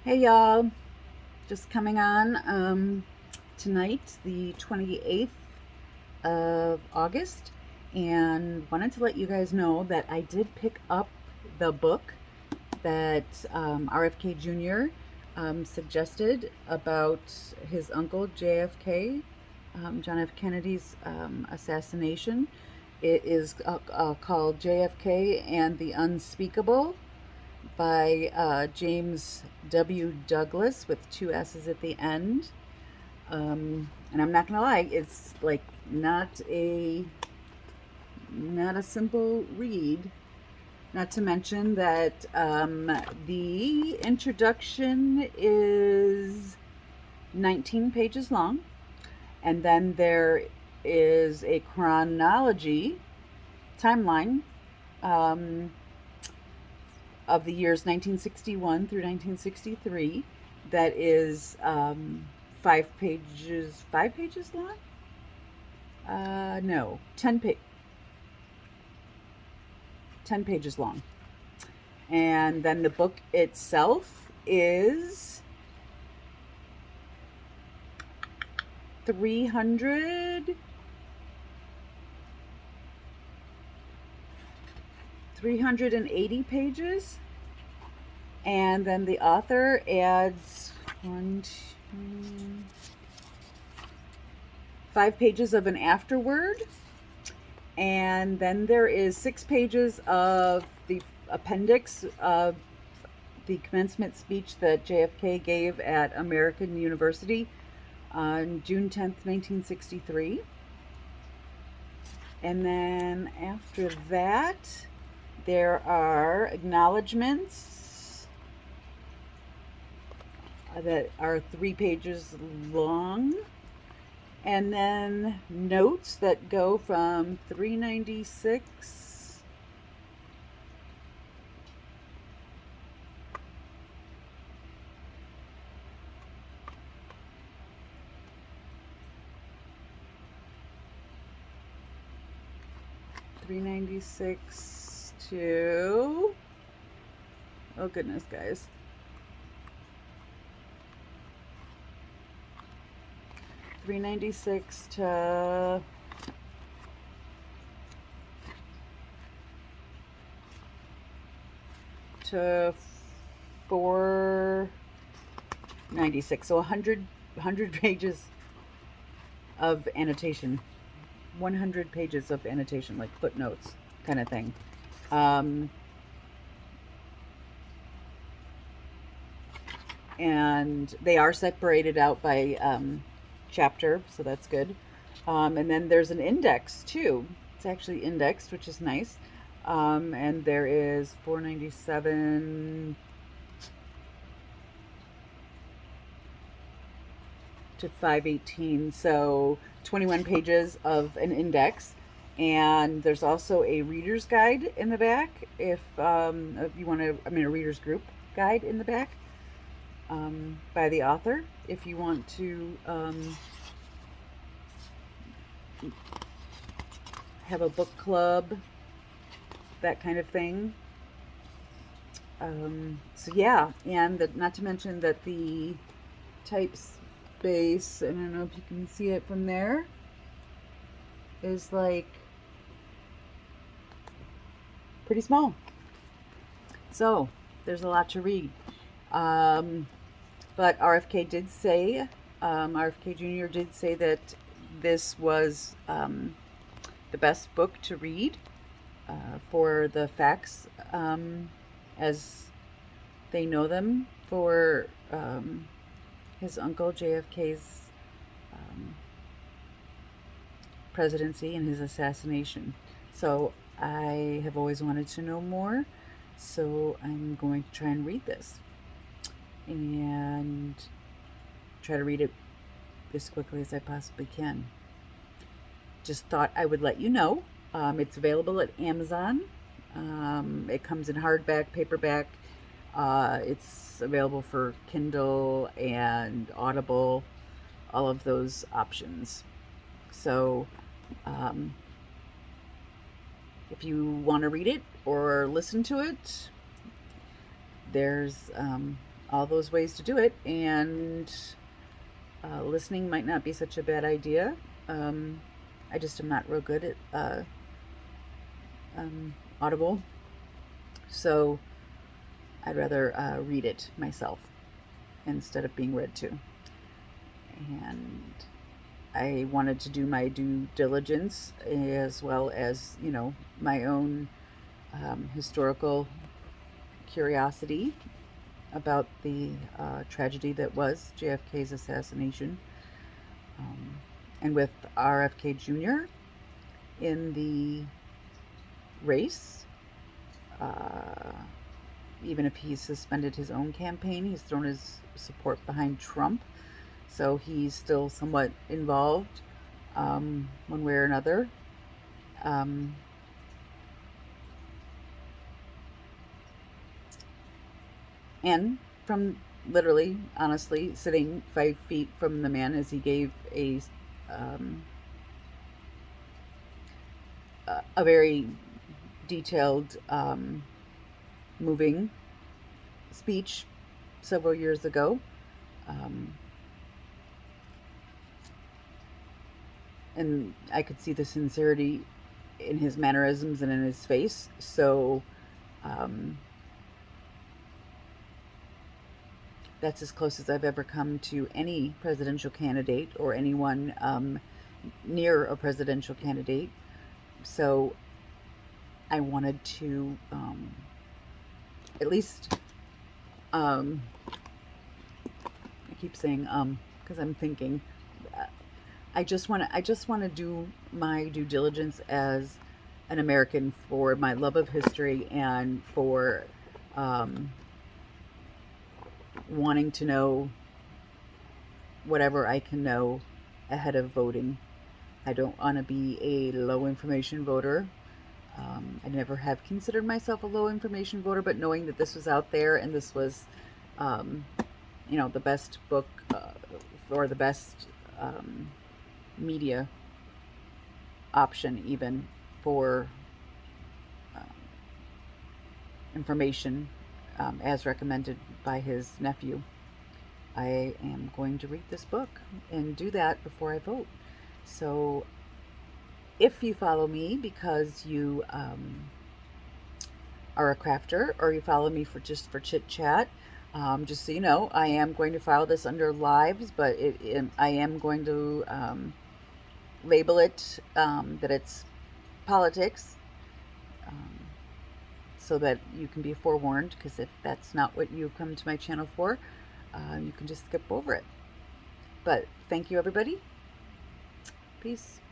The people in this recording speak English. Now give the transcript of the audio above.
Hey y'all, just coming on tonight, the 28th of August, and wanted to let you guys know that I did pick up the book that RFK Jr. Suggested about his uncle JFK, John F. Kennedy's assassination. It is called JFK and the Unspeakable by James W. Douglas with two S's at the end. And I'm not gonna lie, it's like not a simple read. Not to mention that the introduction is 19 pages long, and then there is a chronology timeline um, of the years 1961 through 1963 that is 5 pages long. No, 10 pages long. And then the book itself is 300 380 pages, and then the author adds 5 pages of an afterword, and then there is 6 pages of the appendix of the commencement speech that JFK gave at American University on June 10th, 1963. And then after that, there are acknowledgments that are 3 pages long, and then notes that go from 396 to, oh goodness, guys, 396 to 496. So 100 pages of annotation. 100 pages of annotation, like footnotes kind of thing. Um, and they are separated out by chapter, so that's good. And then there's an index too. It's actually indexed, which is nice. And there is 497 to 518, so 21 pages of an index. And there's also a reader's guide in the back if you want to, a reader's group guide in the back by the author if you want to have a book club, that kind of thing. So yeah, and not to mention that the type space, I don't know if you can see it from there, is like pretty small. So there's a lot to read. But RFK did say, RFK Jr. did say that this was the best book to read for the facts as they know them for his uncle JFK's presidency and his assassination. So I have always wanted to know more, so I'm going to try and read this and try to read it as quickly as I possibly can. Just thought I would let you know. It's available at Amazon. It comes in hardback, paperback. It's available for Kindle and Audible, all of those options. So if you want to read it or listen to it, there's all those ways to do it, and listening might not be such a bad idea. I just am not real good at Audible, so I'd rather read it myself instead of being read to. And I wanted to do my due diligence as well as, my own historical curiosity about the tragedy that was JFK's assassination. And with RFK Jr. in the race, even if he's suspended his own campaign, he's thrown his support behind Trump. So he's still somewhat involved, one way or another. And from literally, honestly, sitting 5 feet from the man as he gave a very detailed, moving speech several years ago. And I could see the sincerity in his mannerisms and in his face. So that's as close as I've ever come to any presidential candidate or anyone near a presidential candidate. So I wanted to at least, I keep saying because I'm thinking, I just want to do my due diligence as an American for my love of history and for wanting to know whatever I can know ahead of voting. I don't want to be a low information voter. I never have considered myself a low information voter, but knowing that this was out there and this was, the best book or the best media option even for information as recommended by his nephew, I am going to read this book and do that before I vote. So if you follow me because you are a crafter, or you follow me for chit chat, just so you know, I am going to file this under lives, but I am going to label it that it's politics, so that you can be forewarned, because if that's not what you come to my channel for, you can just skip over it. But thank you, everybody. Peace.